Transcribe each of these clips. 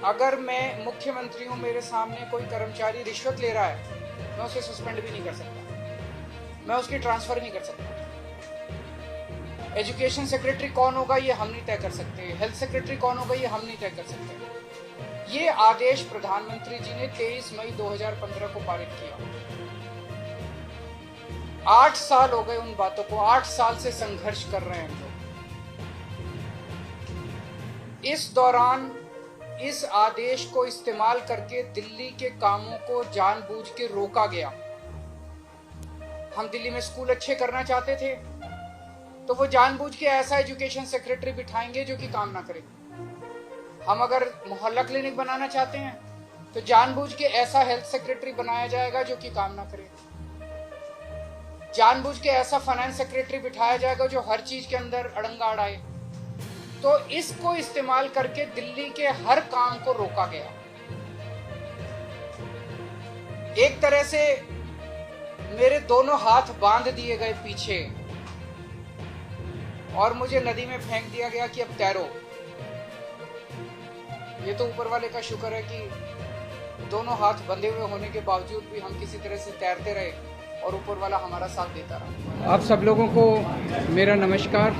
अगर मैं मुख्यमंत्री हूं, मेरे सामने कोई कर्मचारी रिश्वत ले रहा है, मैं उसे सस्पेंड भी नहीं कर सकता, मैं उसकी ट्रांसफर नहीं कर सकता। एजुकेशन सेक्रेटरी कौन होगा ये हम नहीं तय कर सकते, हेल्थ सेक्रेटरी कौन होगा ये हम नहीं तय कर सकते। ये आदेश प्रधानमंत्री जी ने 23 मई 2015 को पारित किया। 8 साल हो गए उन बातों को, 8 साल से संघर्ष कर रहे हैं हम लोग। इस दौरान इस आदेश को इस्तेमाल करके दिल्ली के कामों को जानबूझ के रोका गया। हम दिल्ली में स्कूल अच्छे करना चाहते थे तो वो जानबूझ के ऐसा एजुकेशन सेक्रेटरी बिठाएंगे जो कि काम ना करे। हम अगर मोहल्ला क्लिनिक बनाना चाहते हैं तो जानबूझ के ऐसा हेल्थ सेक्रेटरी बनाया जाएगा जो कि काम ना करे। जानबूझ के ऐसा फाइनेंस सेक्रेटरी बिठाया जाएगा जो हर चीज के अंदर अड़ंगा अड़ाए। तो इसको इस्तेमाल करके दिल्ली के हर काम को रोका गया। एक तरह से मेरे दोनों हाथ बांध दिए गए पीछे और मुझे नदी में फेंक दिया गया कि अब तैरो। ये तो ऊपर वाले का शुक्र है कि दोनों हाथ बंधे हुए होने के बावजूद भी हम किसी तरह से तैरते रहे और ऊपर वाला हमारा साथ देता रहा। आप सब लोगों को मेरा नमस्कार।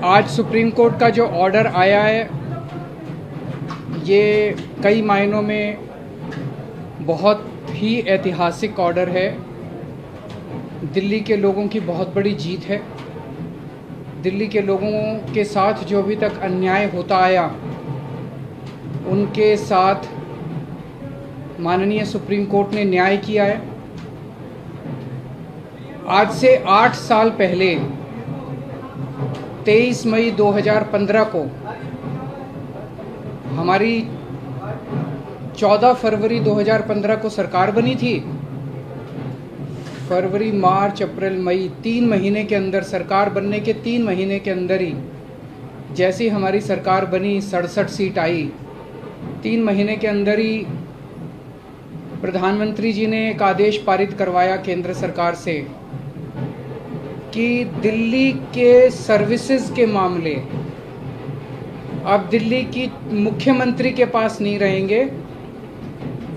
आज सुप्रीम कोर्ट का जो ऑर्डर आया है ये कई मायनों में बहुत ही ऐतिहासिक ऑर्डर है। दिल्ली के लोगों की बहुत बड़ी जीत है। दिल्ली के लोगों के साथ जो अभी तक अन्याय होता आया उनके साथ माननीय सुप्रीम कोर्ट ने न्याय किया है। आज से 8 साल पहले 23 मई 2015 को हमारी 14 फरवरी 2015 को सरकार बनी थी। फरवरी, मार्च, अप्रैल, मई 3 महीने के अंदर, सरकार बनने के 3 महीने के अंदर ही जैसी हमारी सरकार बनी 67 सीट आई। 3 महीने के अंदर ही प्रधानमंत्री जी ने एक आदेश पारित करवाया केंद्र सरकार से कि दिल्ली के सर्विसेज के मामले अब दिल्ली की मुख्यमंत्री के पास नहीं रहेंगे,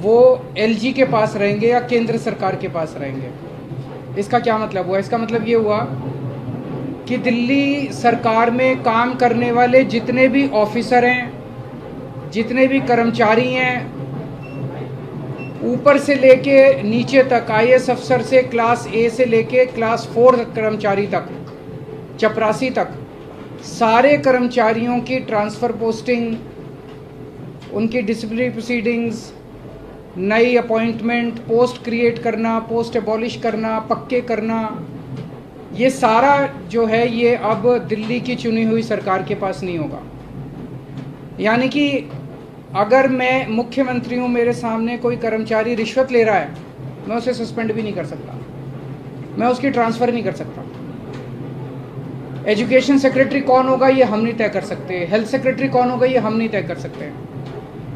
वो एलजी के पास रहेंगे या केंद्र सरकार के पास रहेंगे। इसका क्या मतलब हुआ? इसका मतलब ये हुआ कि दिल्ली सरकार में काम करने वाले जितने भी ऑफिसर हैं, जितने भी कर्मचारी हैं, ऊपर से लेके नीचे तक, आईएएस अफसर से क्लास ए से लेके क्लास 4 कर्मचारी तक, चपरासी तक, सारे कर्मचारियों की ट्रांसफ़र पोस्टिंग, उनकी डिसिप्लिनरी प्रोसीडिंग्स, नई अपॉइंटमेंट, पोस्ट क्रिएट करना, पोस्ट एबॉलिश करना, पक्के करना, ये सारा जो है ये अब दिल्ली की चुनी हुई सरकार के पास नहीं होगा। यानी कि अगर मैं मुख्यमंत्री हूँ, मेरे सामने कोई कर्मचारी रिश्वत ले रहा है, मैं उसे सस्पेंड भी नहीं कर सकता, मैं उसकी ट्रांसफ़र नहीं कर सकता। एजुकेशन सेक्रेटरी कौन होगा ये हम नहीं तय कर सकते, हेल्थ सेक्रेटरी कौन होगा ये हम नहीं तय कर सकते।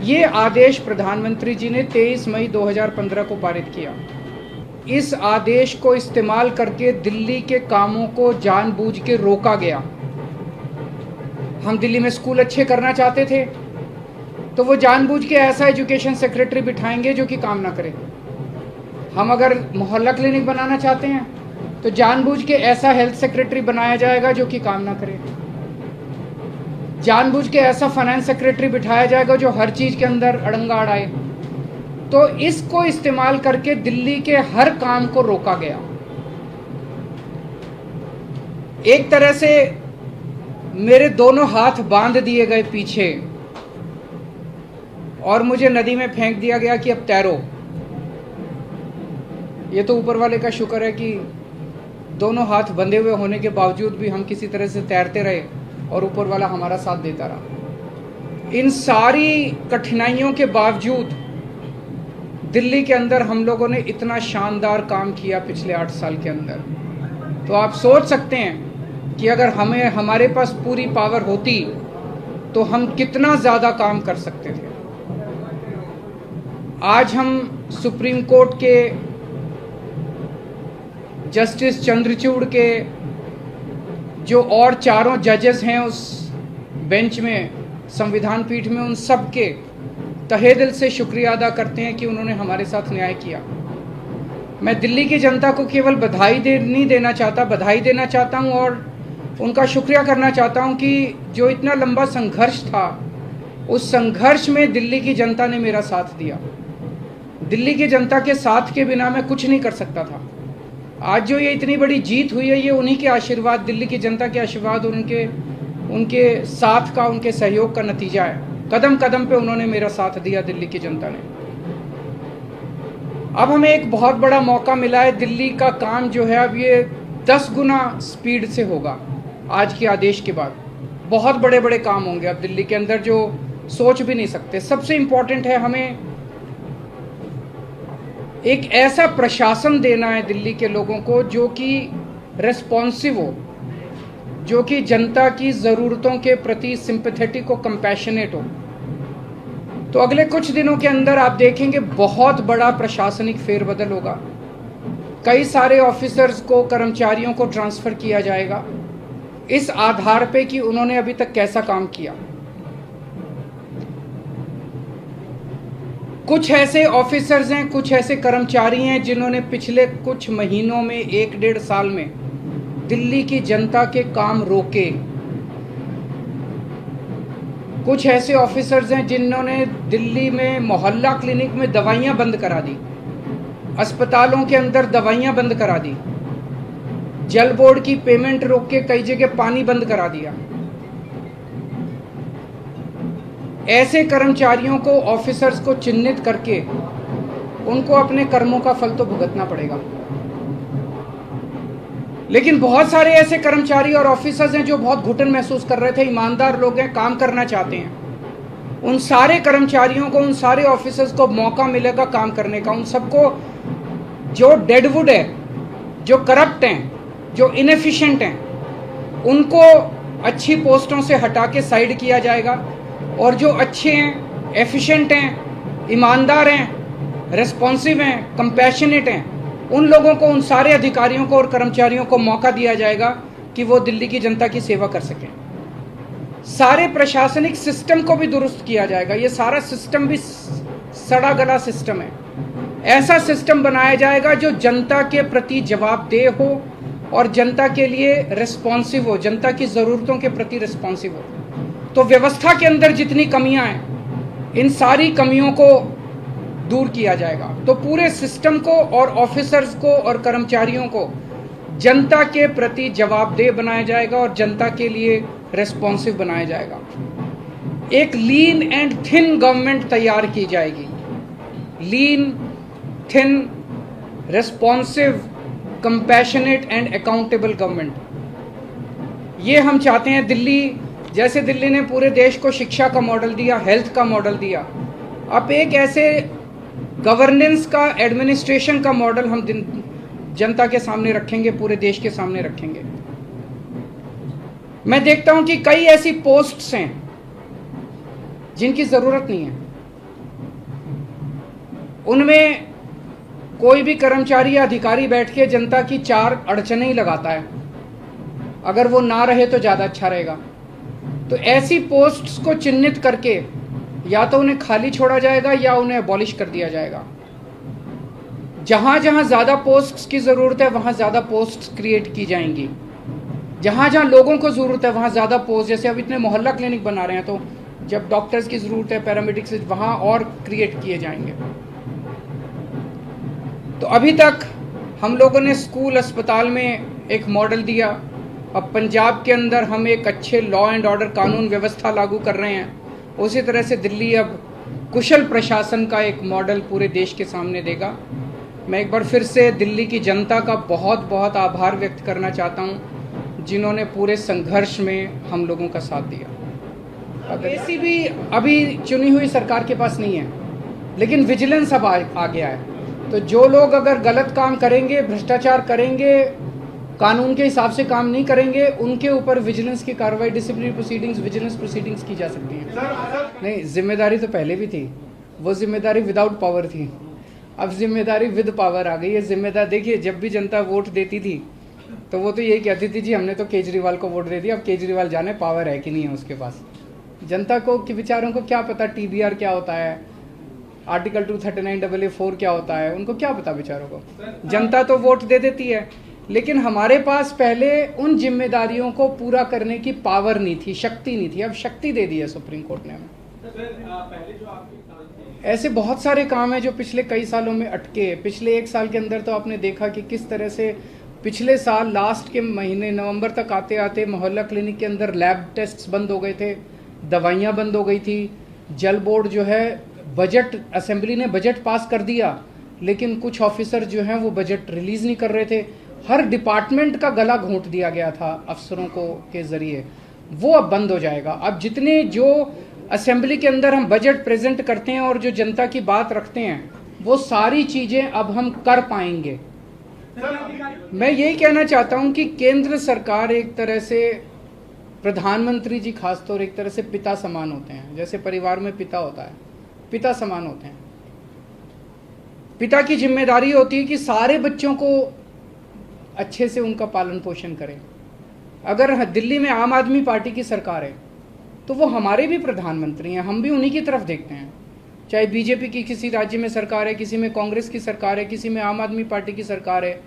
ये आदेश प्रधानमंत्री जी ने 23 मई 2015 को पारित किया। इस आदेश को इस्तेमाल करके दिल्ली के कामों को जानबूझ के रोका गया। हम दिल्ली में स्कूल अच्छे करना चाहते थे तो वो जानबूझ के ऐसा एजुकेशन सेक्रेटरी बिठाएंगे जो कि काम ना करे। हम अगर मोहल्ला क्लिनिक बनाना चाहते हैं तो जानबूझ के ऐसा हेल्थ सेक्रेटरी बनाया जाएगा जो कि काम ना करे। जानबूझ के ऐसा फाइनेंस सेक्रेटरी बिठाया जाएगा जो हर चीज के अंदर अड़ंगा अड़ाए। तो इसको इस्तेमाल करके दिल्ली के हर काम को रोका गया। एक तरह से मेरे दोनों हाथ बांध दिए गए पीछे और मुझे नदी में फेंक दिया गया कि अब तैरो। ये तो ऊपर वाले का शुक्र है कि दोनों हाथ बंधे हुए होने के बावजूद भी हम किसी तरह से तैरते रहे और ऊपर वाला हमारा साथ देता रहा। इन सारी कठिनाइयों के बावजूद दिल्ली के अंदर हम लोगों ने इतना शानदार काम किया पिछले 8 साल के अंदर। तो आप सोच सकते हैं कि अगर हमारे पास पूरी पावर होती तो हम कितना ज़्यादा काम कर सकते थे। आज हम सुप्रीम कोर्ट के जस्टिस चंद्रचूड़ के जो और चारों जजेस हैं उस बेंच में, संविधान पीठ में उन सब के तहे दिल से शुक्रिया अदा करते हैं कि उन्होंने हमारे साथ न्याय किया। मैं दिल्ली की जनता को केवल नहीं देना चाहता, बधाई देना चाहता हूं और उनका शुक्रिया करना चाहता हूं कि जो इतना लंबा संघर्ष था, उस संघर्ष में दिल्ली की जनता ने मेरा साथ दिया। दिल्ली की जनता के साथ के बिना मैं कुछ नहीं कर सकता था। आज जो ये इतनी बड़ी जीत हुई है, ये उन्हीं के आशीर्वाद, दिल्ली की जनता के आशीर्वाद, उनके साथ का, उनके सहयोग का नतीजा है। कदम कदम पे उन्होंने मेरा साथ दिया दिल्ली की जनता ने। अब हमें एक बहुत बड़ा मौका मिला है। दिल्ली का काम जो है अब ये 10 गुना स्पीड से होगा। आज के आदेश के बाद बहुत बड़े बड़े काम होंगे अब दिल्ली के अंदर जो सोच भी नहीं सकते। सबसे इंपॉर्टेंट है हमें एक ऐसा प्रशासन देना है दिल्ली के लोगों को जो कि रेस्पॉन्सिव हो, जो कि जनता की ज़रूरतों के प्रति सिंपैथेटिक हो, कंपैशनेट हो। तो अगले कुछ दिनों के अंदर आप देखेंगे बहुत बड़ा प्रशासनिक फेरबदल होगा। कई सारे ऑफिसर्स को, कर्मचारियों को ट्रांसफ़र किया जाएगा इस आधार पे कि उन्होंने अभी तक कैसा काम किया। कुछ ऐसे ऑफिसर्स हैं, कुछ ऐसे कर्मचारी हैं जिन्होंने पिछले कुछ महीनों में, 1-1.5 साल में दिल्ली की जनता के काम रोके। कुछ ऐसे ऑफिसर्स हैं जिन्होंने दिल्ली में मोहल्ला क्लिनिक में दवाइयां बंद करा दी, अस्पतालों के अंदर दवाइयां बंद करा दी, जल बोर्ड की पेमेंट रोक के कई जगह पानी बंद करा दिया। ऐसे कर्मचारियों को, ऑफिसर्स को चिन्हित करके उनको अपने कर्मों का फल तो भुगतना पड़ेगा। लेकिन बहुत सारे ऐसे कर्मचारी और ऑफिसर्स हैं जो बहुत घुटन महसूस कर रहे थे, ईमानदार लोग हैं, काम करना चाहते हैं। उन सारे कर्मचारियों को, उन सारे ऑफिसर्स को मौका मिलेगा काम करने का। उन सबको जो डेडवुड है, जो करप्ट हैं, जो इनएफिशिएंट हैं, उनको अच्छी पोस्टों से हटा के साइड किया जाएगा और जो अच्छे हैं, एफिशिएंट हैं, ईमानदार हैं, रेस्पॉन्सिव हैं, कंपैशनेट हैं, उन लोगों को, उन सारे अधिकारियों को और कर्मचारियों को मौका दिया जाएगा कि वो दिल्ली की जनता की सेवा कर सकें। सारे प्रशासनिक सिस्टम को भी दुरुस्त किया जाएगा। ये सारा सिस्टम भी सड़ा गला सिस्टम है। ऐसा सिस्टम बनाया जाएगा जो जनता के प्रति जवाबदेह हो और जनता के लिए रिस्पॉन्सिव हो, जनता की ज़रूरतों के प्रति रिस्पॉन्सिव हो। तो व्यवस्था के अंदर जितनी कमियां हैं, इन सारी कमियों को दूर किया जाएगा। तो पूरे सिस्टम को और ऑफिसर्स को और कर्मचारियों को जनता के प्रति जवाबदेह बनाया जाएगा और जनता के लिए रिस्पॉन्सिव बनाया जाएगा। एक लीन एंड थिन गवर्नमेंट तैयार की जाएगी। Lean, thin, responsive, compassionate and accountable government. ये हम चाहते हैं। दिल्ली, जैसे दिल्ली ने पूरे देश को शिक्षा का मॉडल दिया, हेल्थ का मॉडल दिया, अब एक ऐसे गवर्नेंस का, एडमिनिस्ट्रेशन का मॉडल हम जनता के सामने रखेंगे, पूरे देश के सामने रखेंगे। मैं देखता हूं कि कई ऐसी पोस्ट्स हैं जिनकी जरूरत नहीं है। उनमें कोई भी कर्मचारी या अधिकारी बैठ के जनता की 4 अड़चनें ही लगाता है। अगर वो ना रहे तो ज़्यादा अच्छा रहेगा। तो ऐसी पोस्ट्स को चिन्हित करके या तो उन्हें खाली छोड़ा जाएगा या उन्हें अबॉलिश कर दिया जाएगा। जहाँ जहाँ ज़्यादा पोस्ट्स की ज़रूरत है वहाँ ज़्यादा पोस्ट्स क्रिएट की जाएंगी। जहाँ जहाँ लोगों को ज़रूरत है वहाँ ज़्यादा पोस्ट, जैसे अब इतने मोहल्ला क्लिनिक बना रहे हैं, तो जब डॉक्टर्स की ज़रूरत है, पैरामेडिक्स, वहाँ और क्रिएट किए जाएंगे। तो अभी तक हम लोगों ने स्कूल, अस्पताल में एक मॉडल दिया। अब पंजाब के अंदर हम एक अच्छे लॉ एंड ऑर्डर, कानून व्यवस्था लागू कर रहे हैं। उसी तरह से दिल्ली अब कुशल प्रशासन का एक मॉडल पूरे देश के सामने देगा। मैं एक बार फिर से दिल्ली की जनता का बहुत बहुत आभार व्यक्त करना चाहता हूं, जिन्होंने पूरे संघर्ष में हम लोगों का साथ दिया। अब ऐसी भी अभी चुनी हुई सरकार के पास नहीं है, लेकिन विजिलेंस अब आ गया है। तो जो लोग अगर गलत काम करेंगे, भ्रष्टाचार करेंगे, कानून के हिसाब से काम नहीं करेंगे, उनके ऊपर विजिलेंस की कार्रवाई, डिसिप्लिनरी प्रोसीडिंग्स, विजिलेंस प्रोसीडिंग्स की जा सकती है। नहीं, जिम्मेदारी तो पहले भी थी, वो जिम्मेदारी विदाउट पावर थी। अब जिम्मेदारी विद पावर आ गई है। जिम्मेदार देखिए, जब भी जनता वोट देती थी तो वो तो यही कहती थी, जी हमने तो केजरीवाल को वोट दे दिया, अब केजरीवाल जाने पावर है कि नहीं है उसके पास। जनता को कि बेचारों को क्या पता TBR क्या होता है, आर्टिकल 239AA4 क्या होता है, उनको क्या पता बेचारों को। जनता तो वोट दे देती है, लेकिन हमारे पास पहले उन जिम्मेदारियों को पूरा करने की पावर नहीं थी, शक्ति नहीं थी। अब शक्ति दे दी है सुप्रीम कोर्ट ने हमें। ऐसे बहुत सारे काम हैं जो पिछले कई सालों में अटके। पिछले 1 साल के अंदर तो आपने देखा कि किस तरह से पिछले साल लास्ट के महीने नवंबर तक आते आते मोहल्ला क्लिनिक के अंदर लैब टेस्ट्स बंद हो गए थे, दवाइयाँ बंद हो गई थी। जल बोर्ड जो है, बजट असेंबली ने बजट पास कर दिया, लेकिन कुछ ऑफिसर जो हैं वो बजट रिलीज नहीं कर रहे थे। हर डिपार्टमेंट का गला घोंट दिया गया था अफसरों को के जरिए, वो अब बंद हो जाएगा। अब जितने जो असेंबली के अंदर हम बजट प्रेजेंट करते हैं और जो जनता की बात रखते हैं, वो सारी चीजें अब हम कर पाएंगे। मैं यही कहना चाहता हूं कि केंद्र सरकार एक तरह से, प्रधानमंत्री जी खासतौर एक तरह से पिता समान होते हैं। जैसे परिवार में पिता होता है, पिता समान होते हैं। पिता की जिम्मेदारी होती है कि सारे बच्चों को अच्छे से उनका पालन पोषण करें। अगर दिल्ली में आम आदमी पार्टी की सरकार है तो वो हमारे भी प्रधानमंत्री हैं, हम भी उन्हीं की तरफ देखते हैं। चाहे बीजेपी की किसी राज्य में सरकार है, किसी में कांग्रेस की सरकार है, किसी में आम आदमी पार्टी की सरकार है,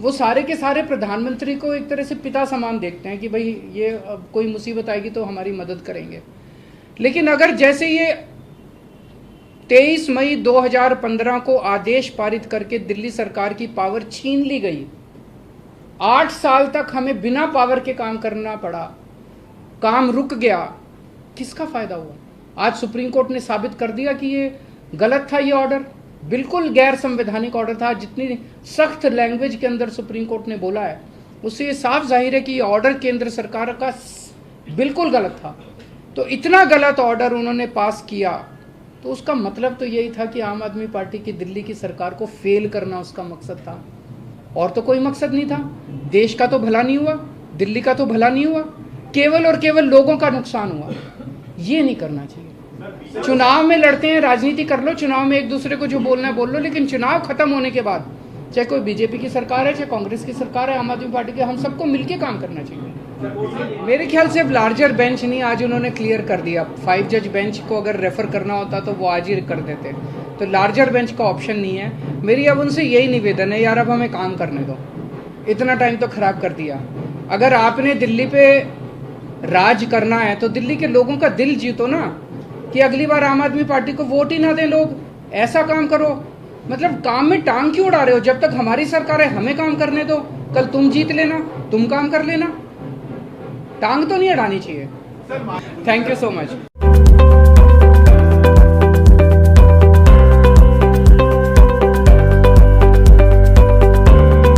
वो सारे के सारे प्रधानमंत्री को एक तरह से पिता समान देखते हैं कि भाई ये कोई मुसीबत आएगी तो हमारी मदद करेंगे। लेकिन अगर जैसे ये 23 मई 2015 को आदेश पारित करके दिल्ली सरकार की पावर छीन ली गई, 8 साल तक हमें बिना पावर के काम करना पड़ा, काम रुक गया, किसका फायदा हुआ? आज सुप्रीम कोर्ट ने साबित कर दिया कि ये गलत था, ये ऑर्डर बिल्कुल गैर संवैधानिक ऑर्डर था। जितनी सख्त लैंग्वेज के अंदर सुप्रीम कोर्ट ने बोला है, उससे ये साफ जाहिर है कि ये ऑर्डर केंद्र सरकार का बिल्कुल गलत था। तो इतना गलत ऑर्डर उन्होंने पास किया, तो उसका मतलब तो यही था कि आम आदमी पार्टी की दिल्ली की सरकार को फेल करना उसका मकसद था, और तो कोई मकसद नहीं था। देश का तो भला नहीं हुआ, दिल्ली का तो भला नहीं हुआ, केवल और केवल लोगों का नुकसान हुआ। ये नहीं करना चाहिए। चुनाव में लड़ते हैं, राजनीति कर लो, चुनाव में एक दूसरे को जो बोलना है बोल लो, लेकिन चुनाव खत्म होने के बाद चाहे कोई बीजेपी की सरकार है, चाहे कांग्रेस की सरकार है, आम आदमी पार्टी की, हम सबको मिलकर काम करना चाहिए। मेरे ख्याल से अब लार्जर बेंच नहीं, आज उन्होंने क्लियर कर दिया। 5 जज बेंच को अगर रेफर करना होता तो वो आज ही कर देते, तो लार्जर बेंच का ऑप्शन नहीं है। मेरी अब उनसे यही निवेदन है, यार अब हमें काम करने दो, इतना टाइम तो खराब कर दिया। अगर आपने दिल्ली पे राज करना है तो दिल्ली के लोगों का दिल जीतो ना, कि अगली बार आम आदमी पार्टी को वोट ही ना दें लोग। ऐसा काम करो, मतलब काम में टांग क्यों उड़ा रहे हो? जब तक हमारी सरकार है हमें काम करने दो, कल तुम जीत लेना, तुम काम कर लेना, टांग तो नहीं अड़ानी चाहिए। Thank you so much.